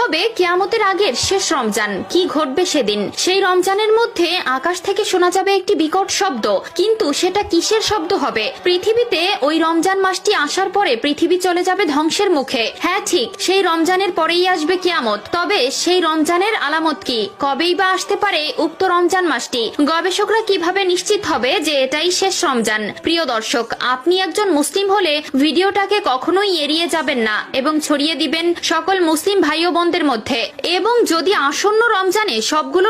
হবে কিয়ামতের আগের শেষ রমজান। কি ঘটবে সেদিন? সেই রমজানের মধ্যে আকাশ থেকে শোনা যাবে একটি বিকট শব্দ, কিন্তু সেটা কিসের শব্দ হবে? পৃথিবীতে ওই রমজান মাসটি আসার পরে পৃথিবী চলে যাবে ধ্বংসের মুখে। হ্যাঁ ঠিক, সেই রমজানের পরেই আসবে কিয়ামত। তবে সেই রমজানের আলামত কি? কবেই বা আসতে পারে উক্ত রমজান মাসটি? গবেষকরা কিভাবে নিশ্চিত হবে যে এটাই শেষ রমজান? প্রিয় দর্শক, আপনি একজন মুসলিম হলে ভিডিওটাকে কখনোই এড়িয়ে যাবেন না এবং ছড়িয়ে দিবেন সকল মুসলিম ভাই ও বোনদের মধ্যে। এবং যদি আসন্ন রমজানে সবগুলো